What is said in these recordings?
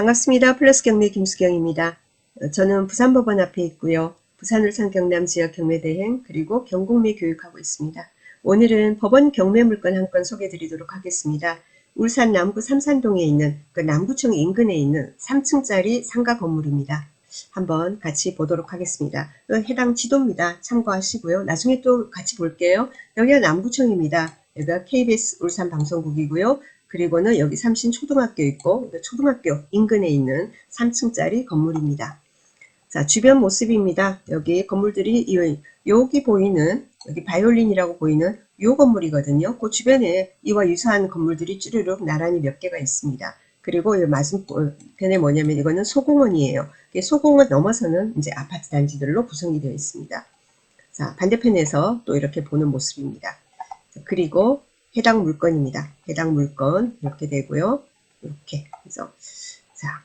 반갑습니다. 플러스 경매 김수경입니다. 저는 부산법원 앞에 있고요. 부산 울산 경남 지역 경매 대행 그리고 경공매 교육하고 있습니다. 오늘은 법원 경매 물건 한 건 소개해 드리도록 하겠습니다. 울산 남구 삼산동에 있는 그 남구청 인근에 있는 3층짜리 상가 건물입니다. 한번 같이 보도록 하겠습니다. 해당 지도입니다. 참고하시고요. 나중에 또 같이 볼게요. 여기가 남구청입니다. 여기가 KBS 울산 방송국이고요. 그리고는 여기 삼신초등학교 있고 초등학교 인근에 있는 3층짜리 건물입니다. 자, 주변 모습입니다. 여기 건물들이 여기 보이는 여기 바이올린이라고 보이는 요 건물이거든요. 그 주변에 이와 유사한 건물들이 쭈르륵 나란히 몇 개가 있습니다. 그리고 이 맞은편에 뭐냐면 이거는 소공원이에요. 소공원 넘어서는 이제 아파트 단지들로 구성이 되어 있습니다. 자, 반대편에서 또 이렇게 보는 모습입니다. 그리고 해당 물건입니다. 해당 물건 이렇게 되고요. 이렇게 해서 자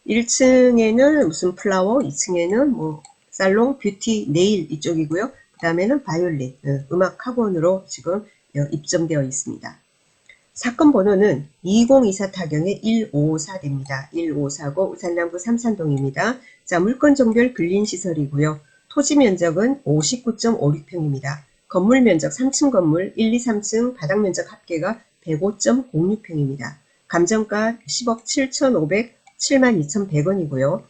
1층에는 무슨 플라워, 2층에는 뭐 살롱, 뷰티, 네일 이쪽이고요. 그 다음에는 바이올린, 음악 학원으로 지금 입점되어 있습니다. 사건 번호는 2024 타경의 1554입니다. 1554고 울산남구 삼산동입니다. 자, 물건 종별 근린시설이고요. 토지 면적은 59.56평입니다. 건물 면적 3층 건물 1, 2, 3층 바닥 면적 합계가 105.06평입니다. 감정가 10억 7,200원이고요.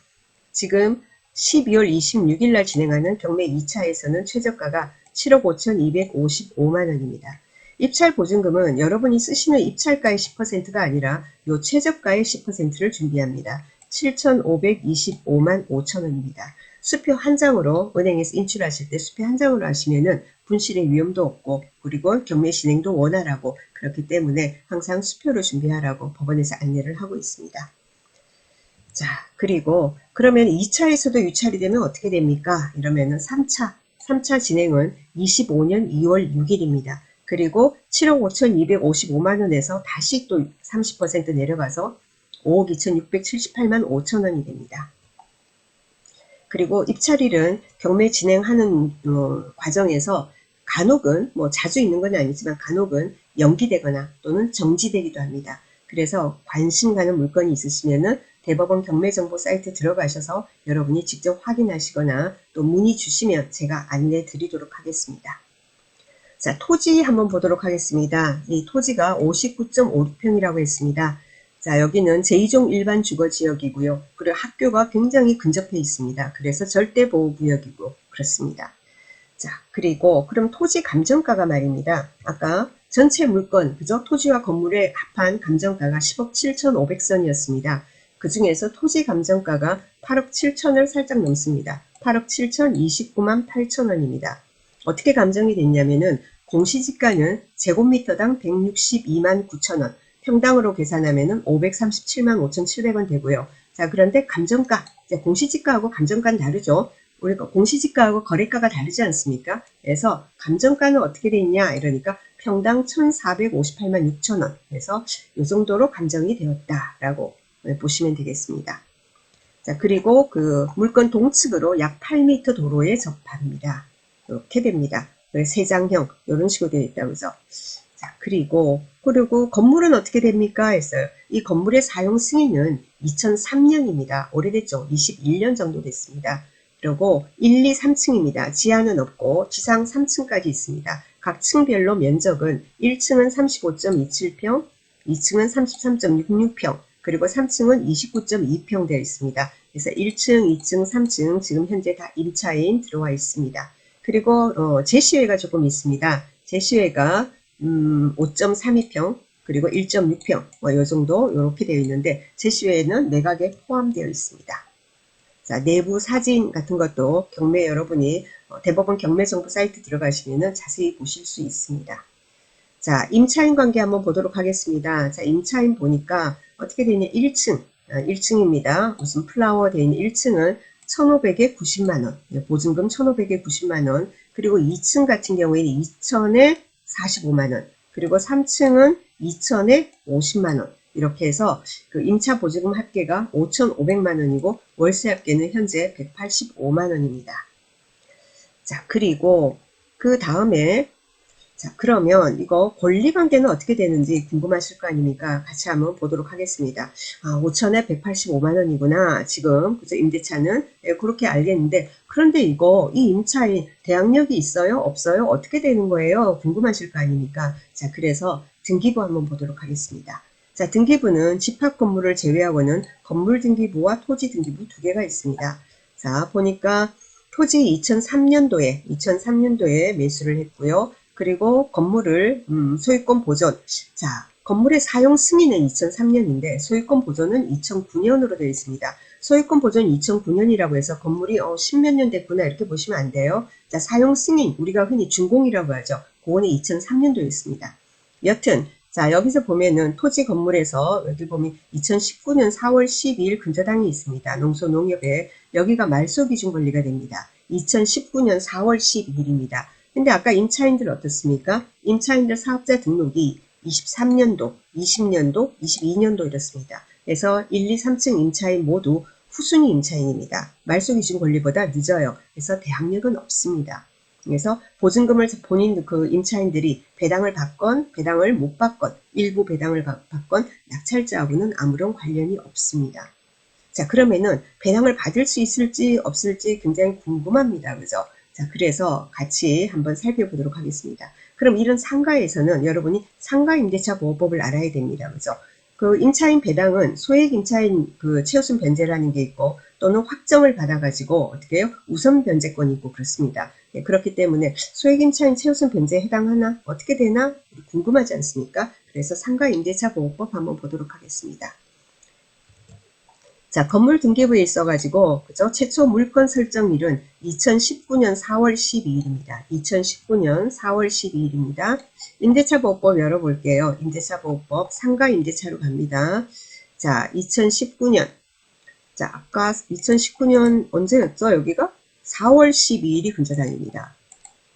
지금 12월 26일 날 진행하는 경매 2차에서는 최저가가 7억 5,255만원입니다. 입찰 보증금은 여러분이 쓰시는 입찰가의 10%가 아니라 요 최저가의 10%를 준비합니다. 7,525만 5천원입니다. 수표 한 장으로 은행에서 인출하실 때 수표 한 장으로 하시면은 분실의 위험도 없고 그리고 경매 진행도 원활하고 그렇기 때문에 항상 수표로 준비하라고 법원에서 안내를 하고 있습니다. 자, 그리고 그러면 2차에서도 유찰이 되면 어떻게 됩니까? 이러면은 3차 진행은 25년 2월 6일입니다. 그리고 7억 5,255만원에서 다시 또 30% 내려가서 5억 2,678만 5천원이 됩니다. 그리고 입찰일은 경매 진행하는 과정에서 간혹은 뭐 자주 있는 건 아니지만 간혹은 연기되거나 또는 정지되기도 합니다. 그래서 관심 가는 물건이 있으시면은 대법원 경매정보 사이트 들어가셔서 여러분이 직접 확인하시거나 또 문의 주시면 제가 안내 드리도록 하겠습니다. 자, 토지 한번 보도록 하겠습니다. 이 토지가 59.56평이라고 했습니다. 자, 여기는 제2종 일반 주거지역이고요. 그리고 학교가 굉장히 근접해 있습니다. 그래서 절대보호구역이고 그렇습니다. 자, 그리고 그럼 토지 감정가가 말입니다. 아까 전체 물건, 그죠? 토지와 건물의 합한 감정가가 10억 7,500선이었습니다. 그 중에서 토지 감정가가 8억 7천을 살짝 넘습니다. 8억 7,029만 8천원입니다. 어떻게 감정이 됐냐면은 공시지가는 제곱미터당 162만 9천원, 평당으로 계산하면은 537만 5,700원 되고요. 자, 그런데 감정가, 공시지가하고 감정가는 다르죠. 우리가 공시지가하고 거래가가 다르지 않습니까? 그래서 감정가는 어떻게 돼 있냐 이러니까 평당 1,458만 6천원 그래서 이 정도로 감정이 되었다라고 보시면 되겠습니다. 자, 그리고 그 물건 동측으로 약 8m 도로에 접합니다. 이렇게 됩니다. 세장형 이런 식으로 되어 있다고 해서 자, 그리고 건물은 어떻게 됩니까? 했어요. 이 건물의 사용 승인은 2003년입니다. 오래됐죠? 21년 정도 됐습니다. 그리고 1, 2, 3층입니다. 지하는 없고 지상 3층까지 있습니다. 각 층별로 면적은 1층은 35.27평, 2층은 33.66평, 그리고 3층은 29.2평 되어 있습니다. 그래서 1층, 2층, 3층 지금 현재 다 임차인 들어와 있습니다. 그리고 제시외가 조금 있습니다. 제시외가 5.32평 그리고 1.6평 뭐 요 정도 이렇게 되어 있는데 제시외에는 매각에 포함되어 있습니다. 자, 내부 사진 같은 것도 경매 여러분이 대법원 경매정보 사이트 들어가시면 자세히 보실 수 있습니다. 자, 임차인 관계 한번 보도록 하겠습니다. 자, 임차인 보니까 어떻게 되냐 1층입니다. 무슨 플라워 되어 있는 1층은 1,500에 90만원, 보증금 1,500에 90만원, 그리고 2층 같은 경우에는 2,000에 45만원, 그리고 3층은 2,000에 50만원, 이렇게 해서 그 임차 보증금 합계가 5,500만원이고 월세 합계는 현재 185만원입니다. 자, 그리고 그 다음에 자, 그러면 이거 권리관계는 어떻게 되는지 궁금하실 거 아닙니까? 같이 한번 보도록 하겠습니다. 아, 5천에 185만 원이구나. 지금 그죠? 임대차는 그렇게 알겠는데 그런데 이거 이 임차인 대항력이 있어요? 없어요? 어떻게 되는 거예요? 궁금하실 거 아닙니까? 자, 그래서 등기부 한번 보도록 하겠습니다. 자, 등기부는 집합 건물을 제외하고는 건물 등기부와 토지 등기부 두 개가 있습니다. 자, 보니까 토지 2003년도에 매수를 했고요. 그리고 건물을 소유권 보존. 자, 건물의 사용 승인은 2003년인데 소유권 보존은 2009년으로 되어 있습니다. 소유권 보존 2009년이라고 해서 건물이 10몇 년 됐구나 이렇게 보시면 안 돼요. 자, 사용 승인 우리가 흔히 준공이라고 하죠. 그거는 2003년도에 있습니다. 여튼 자, 여기서 보면은 토지 건물에서 여기 보면 2019년 4월 12일 근저당이 있습니다. 농소농협에 여기가 말소 기준 권리가 됩니다. 2019년 4월 12일입니다. 근데 아까 임차인들 어떻습니까? 임차인들 사업자 등록이 23년도, 20년도, 22년도 이렇습니다. 그래서 1, 2, 3층 임차인 모두 후순위 임차인입니다. 말소 기준 권리보다 늦어요. 그래서 대항력은 없습니다. 그래서 보증금을 본인 그 임차인들이 배당을 받건 배당을 못 받건 일부 배당을 받건 낙찰자하고는 아무런 관련이 없습니다. 자, 그러면은 배당을 받을 수 있을지 없을지 굉장히 궁금합니다. 그죠? 자, 그래서 같이 한번 살펴보도록 하겠습니다. 그럼 이런 상가에서는 여러분이 상가임대차 보호법을 알아야 됩니다. 그죠? 그 임차인 배당은 소액 임차인 그 최우선 변제라는 게 있고 또는 확정을 받아가지고 어떻게 해요? 우선 변제권이 있고 그렇습니다. 네, 그렇기 때문에 소액 임차인 최우선 변제에 해당하나? 어떻게 되나? 궁금하지 않습니까? 그래서 상가임대차 보호법 한번 보도록 하겠습니다. 자, 건물 등기부에 있어가지고, 그죠? 최초 물건 설정일은 2019년 4월 12일입니다. 2019년 4월 12일입니다. 임대차 보호법 열어볼게요. 임대차 보호법 상가 임대차로 갑니다. 자, 2019년. 자, 아까 2019년 언제였죠? 여기가 4월 12일이 근저당입니다.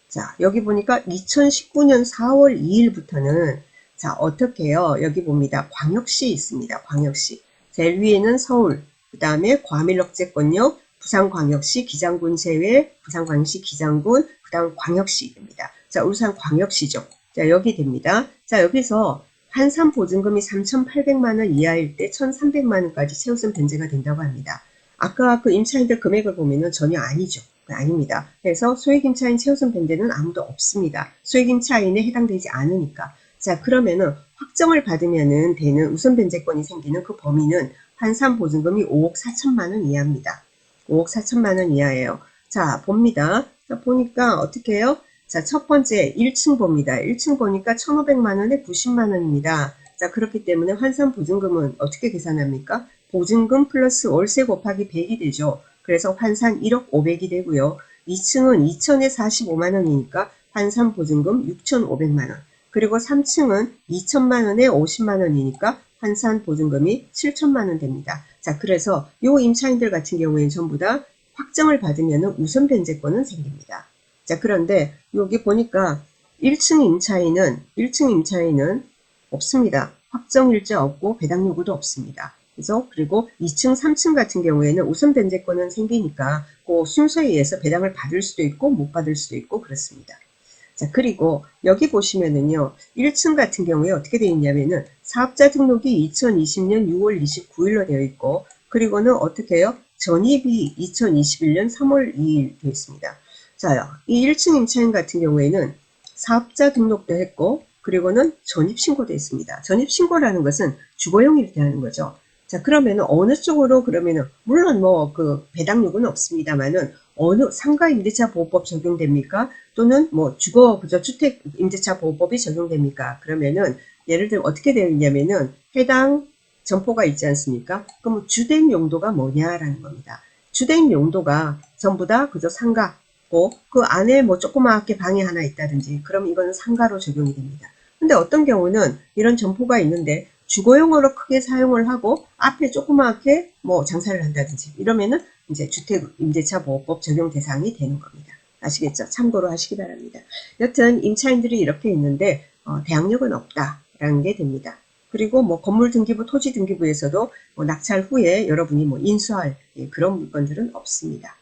자, 여기 보니까 2019년 4월 2일부터는 자, 어떻게 해요? 여기 봅니다. 광역시 있습니다. 광역시. 제일 위에는 서울, 그 다음에 과밀억제권역, 부산광역시 기장군 제외, 부산광역시 기장군, 그 다음 광역시입니다. 자, 울산광역시죠. 자, 여기 됩니다. 자, 여기서 한산 보증금이 3,800만원 이하일 때 1,300만원까지 최우선 변제가 된다고 합니다. 아까 그 임차인들 금액을 보면은 전혀 아니죠. 아닙니다. 그래서 소액임차인 최우선 변제는 아무도 없습니다. 소액임차인에 해당되지 않으니까. 자, 그러면은 확정을 받으면은 되는 우선 변제권이 생기는 그 범위는 환산 보증금이 5억 4천만 원 이하입니다. 5억 4천만 원 이하예요. 자, 봅니다. 자, 보니까 어떻게 해요? 자, 첫 번째 1층 봅니다. 1층 보니까 1,500만 원에 90만 원입니다. 자, 그렇기 때문에 환산 보증금은 어떻게 계산합니까? 보증금 플러스 월세 곱하기 100이 되죠. 그래서 환산 1억 500이 되고요. 2층은 2천에 45만 원이니까 환산 보증금 6,500만 원. 그리고 3층은 2천만 원에 50만 원이니까 환산 보증금이 7천만 원 됩니다. 자, 그래서 요 임차인들 같은 경우에는 전부 다 확정을 받으면 우선 변제권은 생깁니다. 자, 그런데 여기 보니까 1층 임차인은 없습니다. 확정일자 없고 배당 요구도 없습니다. 그래서 그리고 2층, 3층 같은 경우에는 우선 변제권은 생기니까 그 순서에 의해서 배당을 받을 수도 있고 못 받을 수도 있고 그렇습니다. 자, 그리고 여기 보시면은요, 1층 같은 경우에 어떻게 되어 있냐면은 사업자 등록이 2020년 6월 29일로 되어 있고, 그리고는 어떻게 해요? 전입이 2021년 3월 2일 되어 있습니다. 자, 이 1층 임차인 같은 경우에는 사업자 등록도 했고, 그리고는 전입신고도 했습니다. 전입신고라는 것은 주거용의를 대하는 거죠. 자, 그러면은 어느 쪽으로 그러면은, 물론 뭐 그 배당 요구는 없습니다만은, 어느 상가 임대차 보호법 적용됩니까? 또는 뭐 주거 그저 주택 임대차 보호법이 적용됩니까? 그러면은 예를 들어 어떻게 되어 있냐면은 해당 점포가 있지 않습니까? 그럼 주택 용도가 뭐냐라는 겁니다. 주택 용도가 전부 다 그저 상가고 그 안에 뭐 조그맣게 방이 하나 있다든지 그럼 이거는 상가로 적용이 됩니다. 근데 어떤 경우는 이런 점포가 있는데 주거용으로 크게 사용을 하고 앞에 조그맣게 뭐 장사를 한다든지 이러면은 이제 주택 임대차 보호법 적용 대상이 되는 겁니다. 아시겠죠? 참고로 하시기 바랍니다. 여튼 임차인들이 이렇게 있는데 대항력은 없다라는 게 됩니다. 그리고 뭐 건물 등기부, 토지 등기부에서도 뭐 낙찰 후에 여러분이 뭐 인수할 그런 물건들은 없습니다.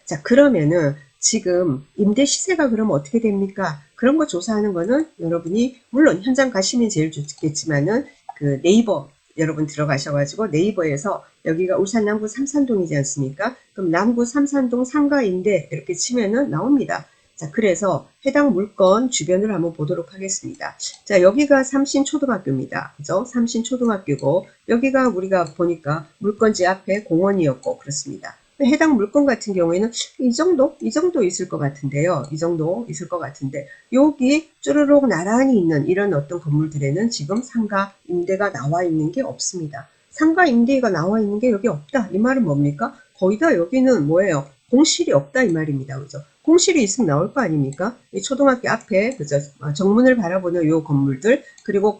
자, 그러면은 지금 임대 시세가 그럼 어떻게 됩니까? 그런 거 조사하는 거는 여러분이 물론 현장 가시면 제일 좋겠지만은 그 네이버 여러분 들어가셔가지고 네이버에서 여기가 울산 남구 삼산동이지 않습니까? 그럼 남구 삼산동 상가임대 이렇게 치면은 나옵니다. 자, 그래서 해당 물건 주변을 한번 보도록 하겠습니다. 자, 여기가 삼신초등학교입니다. 그죠? 삼신초등학교고, 여기가 우리가 보니까 물건지 앞에 공원이었고, 그렇습니다. 해당 물건 같은 경우에는 이 정도 있을 것 같은데요. 이 정도 있을 것 같은데, 여기 쭈르륵 나란히 있는 이런 어떤 건물들에는 지금 상가 임대가 나와 있는 게 없습니다. 상가 임대가 나와 있는 게 여기 없다. 이 말은 뭡니까? 거의 다 여기는 뭐예요? 공실이 없다 이 말입니다. 그죠? 공실이 있으면 나올 거 아닙니까? 이 초등학교 앞에 그죠? 정문을 바라보는 요 건물들 그리고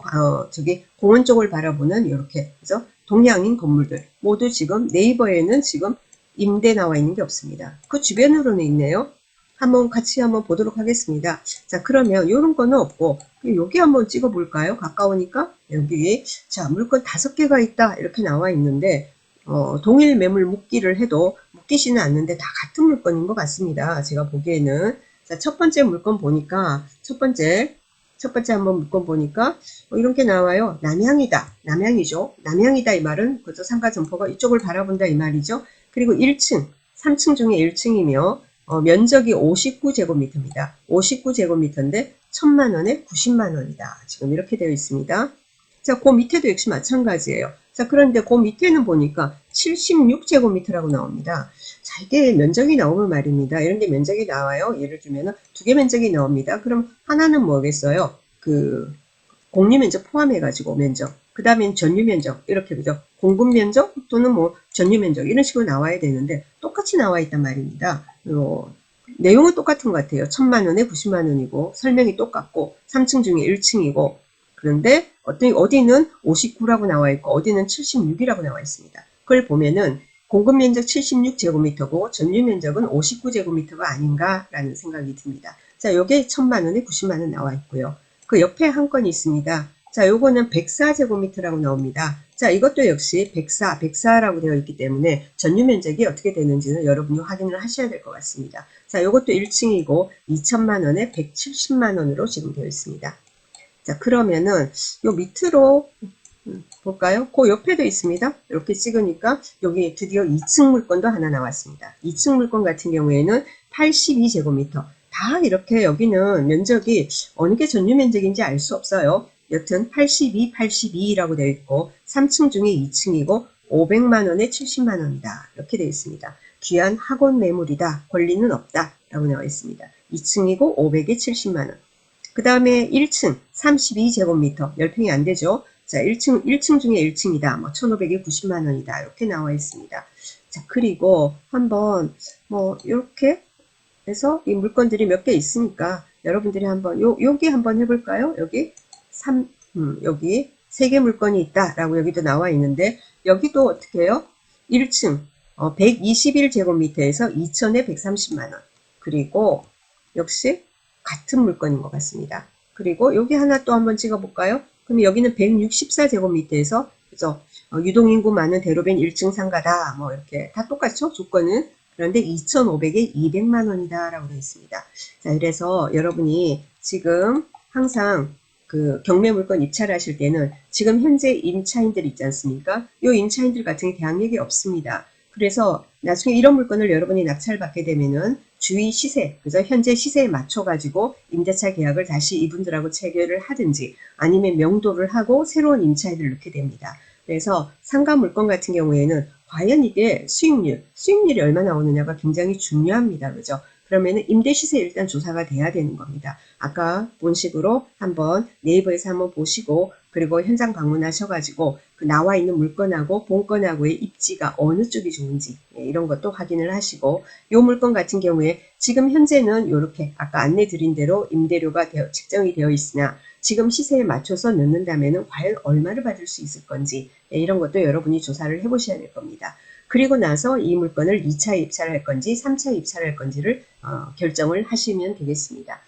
저기 공원 쪽을 바라보는 이렇게 그죠? 동양인 건물들 모두 지금 네이버에는 지금 임대 나와 있는 게 없습니다. 그 주변으로는 있네요. 같이 한번 보도록 하겠습니다. 자, 그러면 이런 거는 없고 여기 한번 찍어 볼까요? 가까우니까 여기 자 물건 5개가 있다 이렇게 나와 있는데 동일 매물 묶기를 해도 묶이지는 않는데 다 같은 물건인 것 같습니다. 제가 보기에는 자, 첫 번째 물건 보니까 첫 번째 한번 물건 보니까 이런 게 나와요. 남향이다. 남향이죠. 남향이다 이 말은 그저 상가 점포가 이쪽을 바라본다 이 말이죠. 그리고 1층, 3층 중에 1층이며 면적이 59제곱미터입니다. 59제곱미터인데 1000만원에 90만원이다. 지금 이렇게 되어 있습니다. 자, 그 밑에도 역시 마찬가지예요. 자, 그런데 그 밑에는 보니까 76제곱미터라고 나옵니다. 자, 이게 면적이 나오면 말입니다. 이런 게 면적이 나와요. 예를 들면 2개 면적이 나옵니다. 그럼 하나는 뭐겠어요? 그 공유 면적 포함해가지고 면적. 그 다음엔 전유 면적. 이렇게 그죠? 공급 면적 또는 뭐 전유 면적 이런 식으로 나와야 되는데 똑같이 나와 있단 말입니다. 내용은 똑같은 것 같아요. 1000만원에 90만원이고 설명이 똑같고 3층 중에 1층이고 그런데 어디는 59라고 나와 있고 어디는 76이라고 나와 있습니다. 그걸 보면은 공급 면적 76제곱미터고 전유 면적은 59제곱미터가 아닌가라는 생각이 듭니다. 자, 요게 1000만원에 90만원 나와 있고요. 그 옆에 한 건이 있습니다. 자, 요거는 104제곱미터라고 나옵니다. 자, 이것도 역시 104라고 되어 있기 때문에 전유 면적이 어떻게 되는지는 여러분이 확인을 하셔야 될 것 같습니다. 자, 요것도 1층이고 2천만원에 170만원으로 지금 되어 있습니다. 자, 그러면은 요 밑으로 볼까요? 그 옆에도 있습니다. 이렇게 찍으니까 여기 드디어 2층 물건도 하나 나왔습니다. 2층 물건 같은 경우에는 82제곱미터. 다 이렇게 여기는 면적이 어느 게 전유 면적인지 알 수 없어요. 여튼 82라고 되어 있고 3층 중에 2층이고 500만원에 70만원이다. 이렇게 되어 있습니다. 귀한 학원 매물이다. 권리는 없다. 라고 나와 있습니다. 2층이고 500에 70만원. 그 다음에 1층 32제곱미터 10평이 안 되죠. 자, 1층 중에 1층이다. 뭐 1500에 90만원이다. 이렇게 나와 있습니다. 자, 그리고 한번 이렇게 해서 이 물건들이 몇 개 있으니까 여러분들이 한번 여기 한번 해볼까요? 여기 여기 3개 물건이 있다라고 여기도 나와 있는데 여기도 어떻게 해요? 1층 121제곱미터에서 2천에 130만원. 그리고 역시 같은 물건인 것 같습니다. 그리고 여기 하나 또 한번 찍어볼까요? 그럼 여기는 164제곱미터에서 그죠? 유동인구 많은 대로변 1층 상가다. 뭐 이렇게 다 똑같죠? 조건은. 그런데 2,500에 200만원이다 라고 되어 있습니다. 자, 그래서 여러분이 지금 항상 그 경매 물건 입찰을 하실 때는 지금 현재 임차인들 있지 않습니까? 이 임차인들 같은 게 대항력이 없습니다. 그래서 나중에 이런 물건을 여러분이 낙찰 받게 되면은 주위 시세, 그죠? 현재 시세에 맞춰가지고 임대차 계약을 다시 이분들하고 체결을 하든지 아니면 명도를 하고 새로운 임차인을 넣게 됩니다. 그래서 상가 물건 같은 경우에는 과연 이게 수익률이 얼마나 나오느냐가 굉장히 중요합니다. 그죠? 그러면은 임대 시세 일단 조사가 돼야 되는 겁니다. 아까 본 식으로 한번 네이버에서 한번 보시고 그리고 현장 방문하셔가지고 그 나와 있는 물건하고 본건하고의 입지가 어느 쪽이 좋은지 이런 것도 확인을 하시고 이 물건 같은 경우에 지금 현재는 이렇게 아까 안내 드린 대로 임대료가 책정이 되어 있으나 지금 시세에 맞춰서 넣는다면 과연 얼마를 받을 수 있을 건지 이런 것도 여러분이 조사를 해보셔야 될 겁니다. 그리고 나서 이 물건을 2차 입찰할 건지 3차 입찰할 건지를 결정을 하시면 되겠습니다.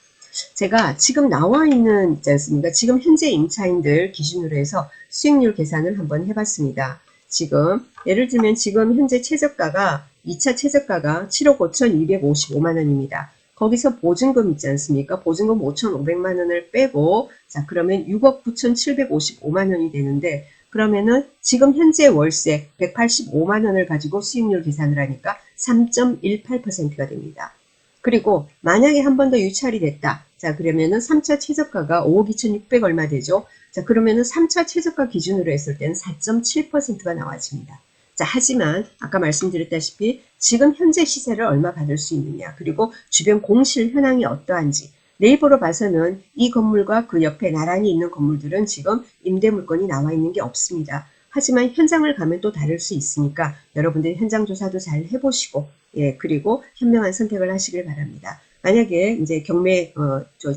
제가 지금 나와 있는 있지 않습니까? 지금 현재 임차인들 기준으로 해서 수익률 계산을 한번 해봤습니다. 지금 예를 들면 지금 현재 최저가가 2차 최저가가 7억 5,255만 원입니다. 거기서 보증금 있지 않습니까? 보증금 5,500만 원을 빼고 자 그러면 6억 9,755만 원이 되는데 그러면은 지금 현재 월세 185만 원을 가지고 수익률 계산을 하니까 3.18%가 됩니다. 그리고 만약에 한 번 더 유찰이 됐다. 자 그러면은 3차 최저가가 5억 2,600 얼마 되죠? 자 그러면은 3차 최저가 기준으로 했을 때는 4.7%가 나와집니다. 자 하지만 아까 말씀드렸다시피 지금 현재 시세를 얼마 받을 수 있느냐 그리고 주변 공실 현황이 어떠한지 네이버로 봐서는 이 건물과 그 옆에 나란히 있는 건물들은 지금 임대 물건이 나와 있는 게 없습니다. 하지만 현장을 가면 또 다를 수 있으니까 여러분들 현장 조사도 잘 해보시고 예 그리고 현명한 선택을 하시길 바랍니다. 만약에 이제 경매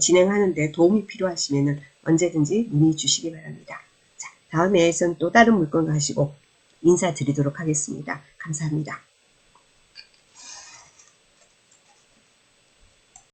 진행하는데 도움이 필요하시면은 언제든지 문의 주시기 바랍니다. 자, 다음에선 또 다른 물건 가지고 인사드리도록 하겠습니다. 감사합니다.